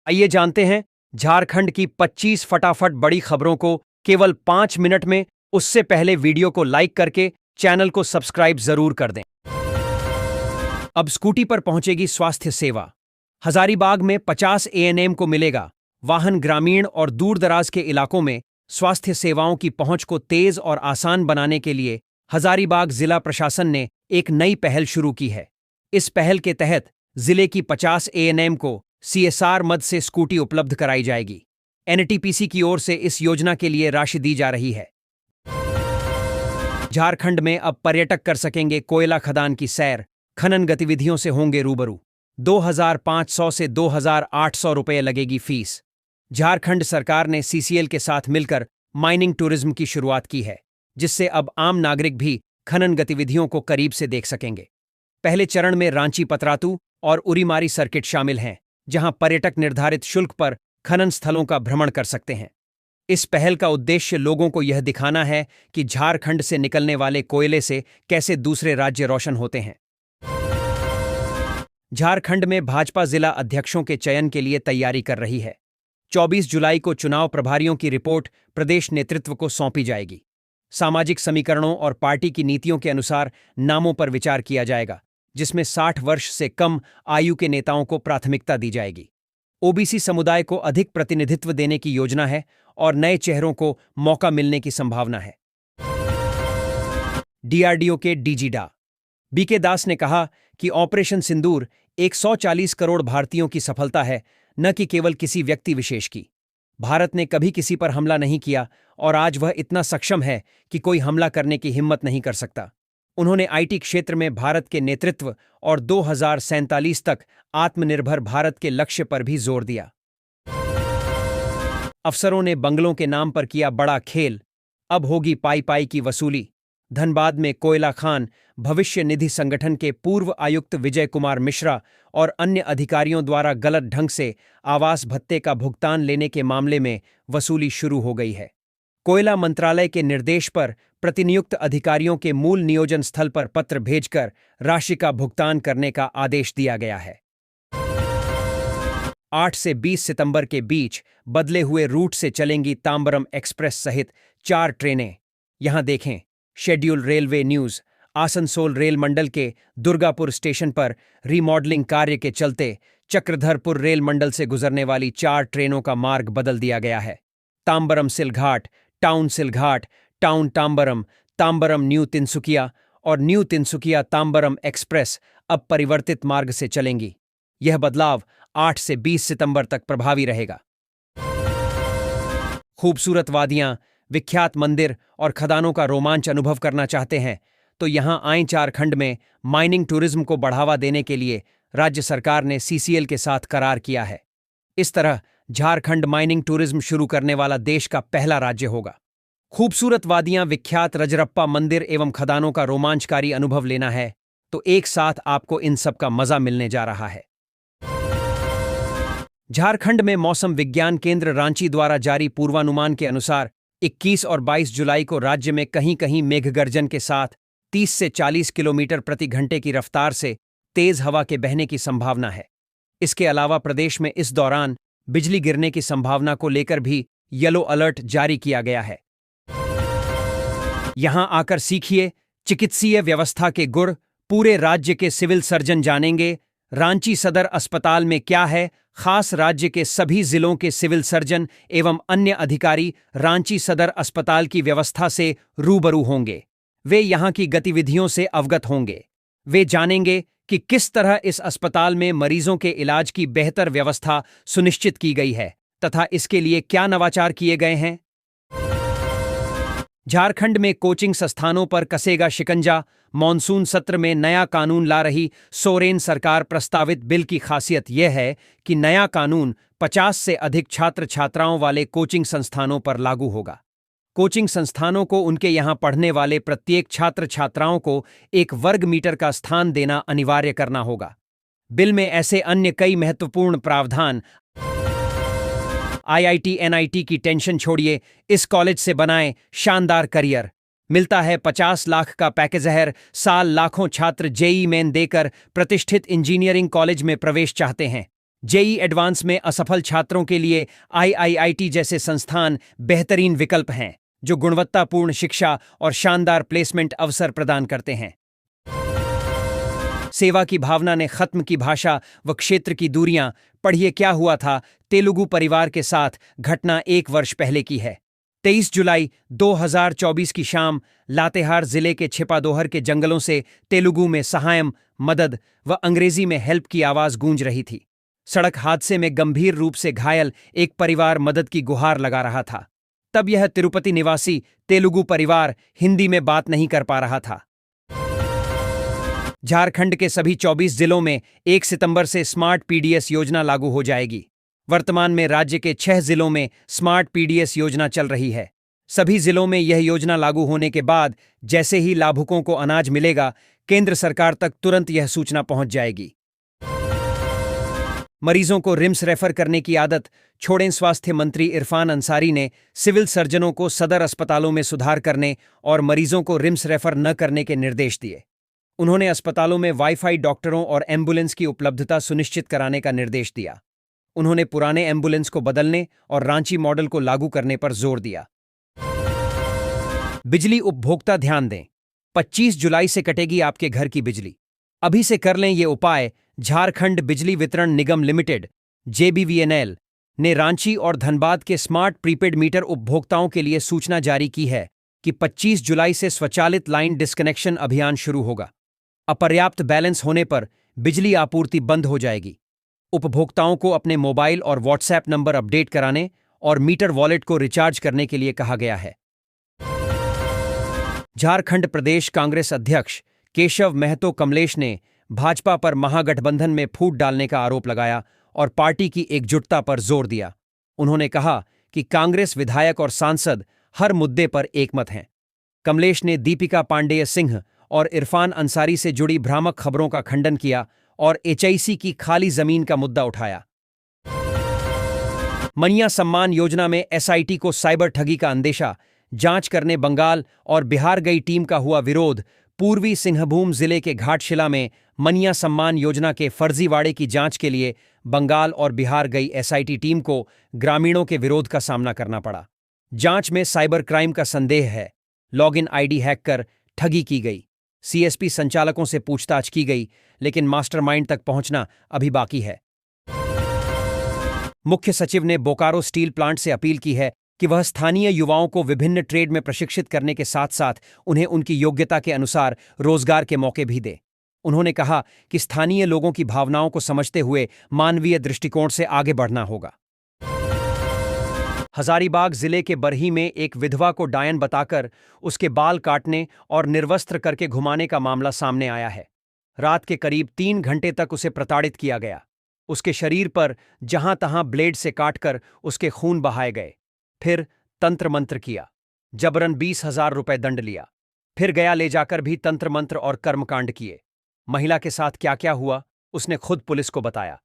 आइए जानते हैं झारखंड की 25 फटाफट बड़ी खबरों को केवल 5 मिनट में। उससे पहले वीडियो को लाइक करके चैनल को सब्सक्राइब जरूर कर दें। अब स्कूटी पर पहुंचेगी स्वास्थ्य सेवा। हजारीबाग में 50 एएनएम को मिलेगा वाहन। ग्रामीण और दूरदराज के इलाकों में स्वास्थ्य सेवाओं की पहुंच को तेज और आसान बनाने के लिए हजारीबाग जिला प्रशासन ने एक नई पहल शुरू की है। इस पहल के तहत जिले की 50 एएनएम को सीएसआर मद से स्कूटी उपलब्ध कराई जाएगी। एनटीपीसी की ओर से इस योजना के लिए राशि दी जा रही है। झारखंड में अब पर्यटक कर सकेंगे कोयला खदान की सैर। खनन गतिविधियों से होंगे रूबरू। 2500 से 2800 रुपये लगेगी फीस। झारखंड सरकार ने सीसीएल के साथ मिलकर माइनिंग टूरिज्म की शुरुआत की है, जिससे अब आम नागरिक भी खनन गतिविधियों को करीब से देख सकेंगे। पहले चरण में रांची पतरातू और उरीमारी सर्किट शामिल हैं, जहां पर्यटक निर्धारित शुल्क पर खनन स्थलों का भ्रमण कर सकते हैं। इस पहल का उद्देश्य लोगों को यह दिखाना है कि झारखंड से निकलने वाले कोयले से कैसे दूसरे राज्य रोशन होते हैं। झारखंड में भाजपा जिला अध्यक्षों के चयन के लिए तैयारी कर रही है। 24 जुलाई को चुनाव प्रभारियों की रिपोर्ट प्रदेश नेतृत्व को सौंपी जाएगी। सामाजिक समीकरणों और पार्टी की नीतियों के अनुसार नामों पर विचार किया जाएगा, जिसमें 60 वर्ष से कम आयु के नेताओं को प्राथमिकता दी जाएगी। ओबीसी समुदाय को अधिक प्रतिनिधित्व देने की योजना है और नए चेहरों को मौका मिलने की संभावना है। डीआरडीओ के डीजी डा. बीके दास ने कहा कि ऑपरेशन सिंदूर 140 करोड़ भारतीयों की सफलता है, न कि केवल किसी व्यक्ति विशेष की। भारत ने कभी किसी पर हमला नहीं किया और आज वह इतना सक्षम है कि कोई हमला करने की हिम्मत नहीं कर सकता। उन्होंने आईटी क्षेत्र में भारत के नेतृत्व और 2047 तक आत्मनिर्भर भारत के लक्ष्य पर भी जोर दिया। अफसरों ने बंगलों के नाम पर किया बड़ा खेल। अब होगी पाई पाई की वसूली। धनबाद में कोयला खान भविष्य निधि संगठन के पूर्व आयुक्त विजय कुमार मिश्रा और अन्य अधिकारियों द्वारा गलत ढंग से आवास भत्ते का भुगतान लेने के मामले में वसूली शुरू हो गई है। कोयला मंत्रालय के निर्देश पर प्रतिनियुक्त अधिकारियों के मूल नियोजन स्थल पर पत्र भेजकर राशि का भुगतान करने का आदेश दिया गया है। 8 से 20 सितंबर के बीच बदले हुए रूट से चलेंगी तांबरम एक्सप्रेस सहित 4 ट्रेनें। यहां देखें schedule. Railway news. Asansol rail मंडल के दुर्गापुर स्टेशन पर रीमॉडलिंग कार्य के चलते चक्रधरपुर रेल मंडल से गुजरने वाली 4 ट्रेनों का मार्ग बदल दिया गया है। Tambaram Silghat, town Silghat, town Tambaram, Tambaram new Tinsukia और न्यू तिनसुकिया तांबरम एक्सप्रेस अब परिवर्तित मार्ग से चलेंगी। यह बदलाव 8 से 20 सितंबर तक प्रभावी रहेगा। खूबसूरत वादियां, विख्यात मंदिर और खदानों का रोमांच अनुभव करना चाहते हैं तो यहां आएं। झारखंड में माइनिंग टूरिज्म को बढ़ावा देने के लिए राज्य सरकार ने सीसीएल के साथ करार किया है। इस तरह झारखंड माइनिंग टूरिज्म शुरू करने वाला देश का पहला राज्य होगा। खूबसूरत वादियां, विख्यात रजरप्पा मंदिर एवं खदानों का रोमांचकारी अनुभव लेना है तो एक साथ आपको इन सब का मजा मिलने जा रहा है। झारखंड में मौसम विज्ञान केंद्र रांची द्वारा जारी पूर्वानुमान के अनुसार 21 और 22 जुलाई को राज्य में कहीं कहीं मेघगर्जन के साथ 30 से 40 किलोमीटर प्रति घंटे की रफ्तार से तेज हवा के बहने की संभावना है। इसके अलावा प्रदेश में इस दौरान बिजली गिरने की संभावना को लेकर भी येलो अलर्ट जारी किया गया है। यहां आकर सीखिए चिकित्सीय व्यवस्था के गुर। पूरे राज्य के सिविल सर्जन जानेंगे रांची सदर अस्पताल में क्या है खास। राज्य के सभी जिलों के सिविल सर्जन एवं अन्य अधिकारी रांची सदर अस्पताल की व्यवस्था से रूबरू होंगे। वे यहां की गतिविधियों से अवगत होंगे। वे जानेंगे कि किस तरह इस अस्पताल में मरीजों के इलाज की बेहतर व्यवस्था सुनिश्चित की गई है तथा इसके लिए क्या नवाचार किए गए हैं। झारखंड में कोचिंग संस्थानों पर कसेगा शिकंजा। मॉनसून सत्र में नया कानून ला रही सोरेन सरकार। प्रस्तावित बिल की खासियत यह है कि नया कानून 50 से अधिक छात्र छात्राओं वाले कोचिंग संस्थानों पर लागू होगा। कोचिंग संस्थानों को उनके यहां पढ़ने वाले प्रत्येक छात्र छात्राओं को 1 वर्ग मीटर का स्थान देना अनिवार्य करना होगा। बिल में ऐसे अन्य कई महत्वपूर्ण प्रावधान। आईआईटी एनआईटी की टेंशन छोड़िए, इस कॉलेज से बनाएं शानदार करियर। मिलता है 50 लाख का पैकेज। हर साल लाखों छात्र जेईई मेन देकर प्रतिष्ठित इंजीनियरिंग कॉलेज में प्रवेश चाहते हैं। जेई एडवांस में असफल छात्रों के लिए आईआईआईटी जैसे संस्थान बेहतरीन विकल्प हैं, जो गुणवत्तापूर्ण शिक्षा और शानदार प्लेसमेंट अवसर प्रदान करते हैं। सेवा की भावना ने खत्म की भाषा व क्षेत्र की दूरियां। पढ़िए क्या हुआ था तेलुगु परिवार के साथ। घटना 1 वर्ष पहले की है। 23 जुलाई 2024 की शाम लातेहार जिले के छिपादोहर के जंगलों से तेलुगु में सहायम, मदद व अंग्रेजी में हेल्प की आवाज गूंज रही थी। सड़क हादसे में गंभीर रूप से घायल एक परिवार मदद की गुहार लगा रहा था। तब यह तिरुपति निवासी तेलुगु परिवार हिंदी में बात नहीं कर पा रहा था। झारखंड के सभी 24 जिलों में 1 सितंबर से स्मार्ट पीडीएस योजना लागू हो जाएगी। वर्तमान में राज्य के 6 जिलों में स्मार्ट पीडीएस योजना चल रही है। सभी जिलों में यह योजना लागू होने के बाद जैसे ही लाभुकों को अनाज मिलेगा, केंद्र सरकार तक तुरंत यह सूचना पहुंच जाएगी। मरीजों को रिम्स रेफर करने की आदत छोड़ें। स्वास्थ्य मंत्री इरफान अंसारी ने सिविल सर्जनों को सदर अस्पतालों में सुधार करने और मरीजों को रिम्स रेफर न करने के निर्देश दिए। उन्होंने अस्पतालों में वाईफाई, डॉक्टरों और एम्बुलेंस की उपलब्धता सुनिश्चित कराने का निर्देश दिया। उन्होंने पुराने एम्बुलेंस को बदलने और रांची मॉडल को लागू करने पर जोर दिया। बिजली उपभोक्ता ध्यान दें, 25 जुलाई से कटेगी आपके घर की बिजली। अभी से कर लें ये उपाय। झारखंड बिजली वितरण निगम लिमिटेड (जेबीवीएनएल) ने रांची और धनबाद के स्मार्ट प्रीपेड मीटर उपभोक्ताओं के लिए सूचना जारी की है कि 25 जुलाई से स्वचालित लाइन डिस्कनेक्शन अभियान शुरू होगा। अपर्याप्त बैलेंस होने पर बिजली आपूर्ति बंद हो जाएगी। उपभोक्ताओं को अपने मोबाइल और व्हाट्सएप नंबर अपडेट कराने और मीटर वॉलेट को रिचार्ज करने के लिए कहा गया है। झारखंड प्रदेश कांग्रेस अध्यक्ष केशव महतो कमलेश ने भाजपा पर महागठबंधन में फूट डालने का आरोप लगाया और पार्टी की एकजुटता पर जोर दिया। उन्होंने कहा कि कांग्रेस विधायक और सांसद हर मुद्दे पर एकमत हैं। कमलेश ने दीपिका पांडेय सिंह और इरफान अंसारी से जुड़ी भ्रामक खबरों का खंडन किया और एचआईसी की खाली जमीन का मुद्दा उठाया। मनिया सम्मान योजना में एसआईटी को साइबर ठगी का अंदेशा। जांच करने बंगाल और बिहार गई टीम का हुआ विरोध। पूर्वी सिंहभूम जिले के घाटशिला में मनिया सम्मान योजना के फर्जीवाड़े की जांच के लिए बंगाल और बिहार गई एसआईटी टीम को ग्रामीणों के विरोध का सामना करना पड़ा। जांच में साइबर क्राइम का संदेह है। लॉगिन आईडी हैक कर ठगी की गई। सीएसपी संचालकों से पूछताछ की गई, लेकिन मास्टरमाइंड तक पहुंचना अभी बाकी है। मुख्य सचिव ने बोकारो स्टील प्लांट से अपील की है कि वह स्थानीय युवाओं को विभिन्न ट्रेड में प्रशिक्षित करने के साथ साथ उन्हें उनकी योग्यता के अनुसार रोजगार के मौके भी दे। उन्होंने कहा कि स्थानीय लोगों की भावनाओं को समझते हुए मानवीय दृष्टिकोण से आगे बढ़ना होगा। हजारीबाग जिले के बरही में एक विधवा को डायन बताकर उसके बाल काटने और निर्वस्त्र करके घुमाने का मामला सामने आया है। रात के करीब 3 घंटे तक उसे प्रताड़ित किया गया। उसके शरीर पर जहां तहां ब्लेड से काटकर उसके खून बहाए गए। फिर तंत्र मंत्र किया। जबरन 20,000 रुपए दंड लिया। फिर गया ले जाकर भी तंत्र मंत्र और कर्मकांड किए। महिला के साथ क्या क्या हुआ उसने खुद पुलिस को बताया।